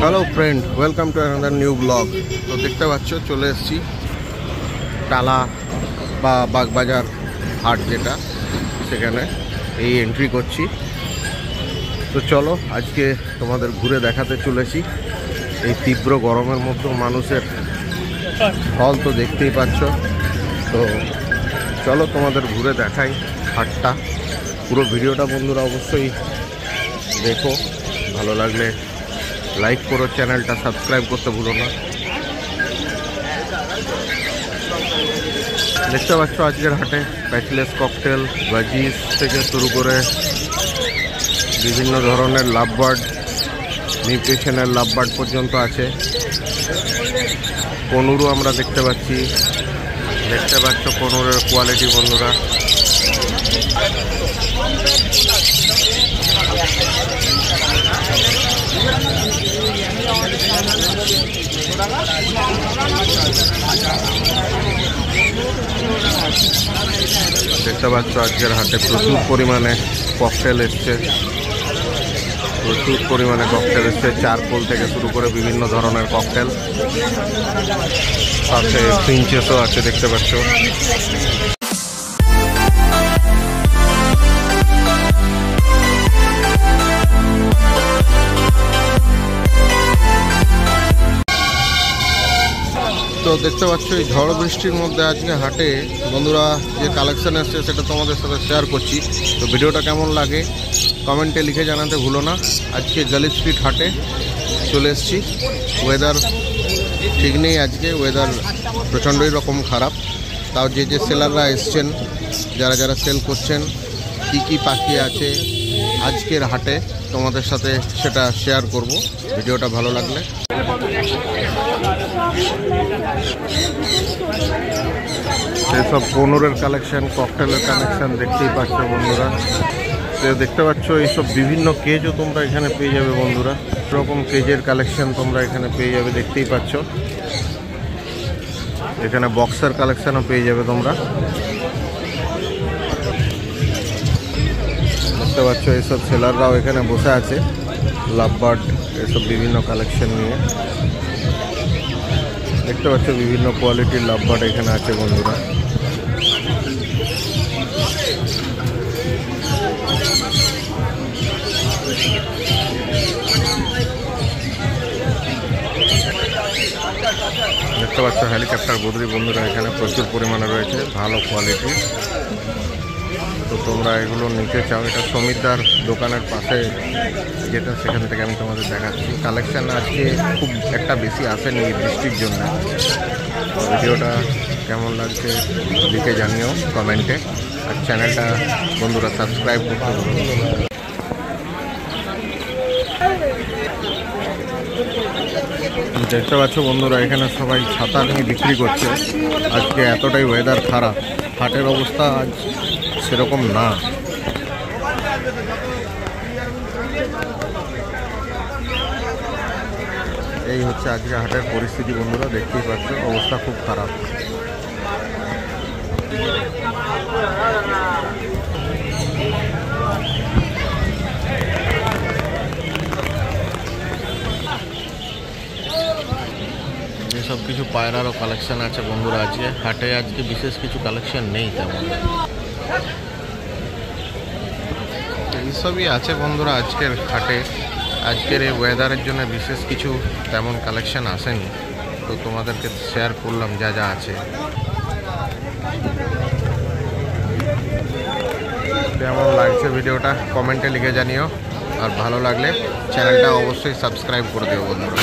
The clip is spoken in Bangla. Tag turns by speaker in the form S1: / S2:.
S1: Hello friend, welcome to another new blog. तो देखते पाচ্ছ चले एসেছি टाला বা বাগবাজার হাট যেটা সেখানে এই এন্ট্রি করছি। তো চলো আজকে তোমাদের ঘুরে দেখাতে চলেছি। এই তীব্র গরমের মধ্যে মানুষের ফল তো দেখতেই পাচ্ছ। তো চলো তোমাদের ঘুরে দেখাই হাটটা। পুরো ভিডিওটা বন্ধুরা অবশ্যই দেখো, ভালো লাগলে লাইক করো, চ্যানেলটা সাবস্ক্রাইব করতে ভুলো না। দেখতে পাচ্ছ আজকের হাটে ব্যাচলেস ককটেল, ভাজিস থেকে শুরু করে বিভিন্ন ধরনের লাভবার্ড, নিউট্রিশনের লাভবার্ড পর্যন্ত আছে। কনুরও আমরা দেখতে পাচ্ছি। দেখতে পাচ্ছ কনুরের কোয়ালিটি বন্ধুরা। দেখতে পাচ্ছ আজকের হাটে প্রচুর পরিমাণে ককটেল এসছে। প্রচুর পরিমাণে ককটেল এসছে, চারকোল থেকে শুরু করে বিভিন্ন ধরনের ককটেল, সাথে প্রিন্সেসও আছে দেখতে পাচ্ছ। তো দেখতে পাচ্ছ এই ঝড় বৃষ্টির মধ্যে আজকে হাটে বন্ধুরা যে কালেকশন এসছে সেটা তোমাদের সাথে শেয়ার করছি। তো ভিডিওটা কেমন লাগে কমেন্টে লিখে জানাতে ভুলো না। আজকে জালি স্ট্রিট হাটে চলে এসেছি। ওয়েদার ঠিক নেই আজকে, ওয়েদার প্রচণ্ডই রকম খারাপ। তাও যে যে সেলাররা এসছেন, যারা যারা সেল করছেন, কি কি পাখি আছে আজকের হাটে তোমাদের সাথে সেটা শেয়ার করব। ভিডিওটা ভালো লাগলে সেসব কনুরের কালেকশন, ককটেলের কালেকশন দেখতেই পাচ্ছ বন্ধুরা। তো দেখতে পাচ্ছ এইসব বিভিন্ন কেজও তোমরা এখানে পেয়ে যাবে বন্ধুরা। এরকম কেজের কালেকশন তোমরা এখানে পেয়ে যাবে, দেখতেই পাচ্ছ। এখানে বক্সের কালেকশনও পেয়ে যাবে তোমরা। দেখতে পাচ্ছ এইসব সেলাররাও এখানে বসে আছে লাভবার্ড এসব বিভিন্ন কালেকশন নিয়ে। দেখতে পাচ্ছ বিভিন্ন কোয়ালিটির লাভবার্ড এখানে আছে বন্ধুরা। দেখতে পাচ্ছ হেলিকপ্টার বদ্রি বন্ধুরা এখানে প্রচুর পরিমাণে রয়েছে, ভালো কোয়ালিটি। তো তোমরা এগুলো নিতে চাও, এটা সমিতদার দোকানের পাশে যেটা, সেখান থেকে আমি তোমাদের দেখাচ্ছি। কালেকশান আজকে খুব একটা বেশি আসেনি বৃষ্টির জন্য। ভিডিওটা কেমন লাগছে লিখে জানিও কমেন্টে, আর চ্যানেলটা বন্ধুরা সাবস্ক্রাইব করতে বলুন। দেখতে পাচ্ছ বন্ধুরা এখানে সবাই ছাতা নিয়ে বিক্রি করছে। আজকে এতটাই ওয়েদার খারাপ, হাটের অবস্থা আজ সেরকম না। এই হচ্ছে আজকে হাটের পরিস্থিতি বন্ধুরা, দেখতেই পাচ্ছ অবস্থা খুব খারাপ। সব কিছু পায়রারও কালেকশন আছে বন্ধুরা আজকে হাটে। আজকে বিশেষ কিছু কালেকশন নেই তেমন, এইসবই আছে বন্ধুরা আজকের হাটে। আজকের এই ওয়েদারের জন্য বিশেষ কিছু তেমন কালেকশন আসেনি, তো তোমাদেরকে শেয়ার করলাম যা যা আছে। কেমন লাগছে ভিডিওটা কমেন্টে লিখে জানিও, আর ভালো লাগলে চ্যানেলটা অবশ্যই সাবস্ক্রাইব করে দিও বন্ধুরা।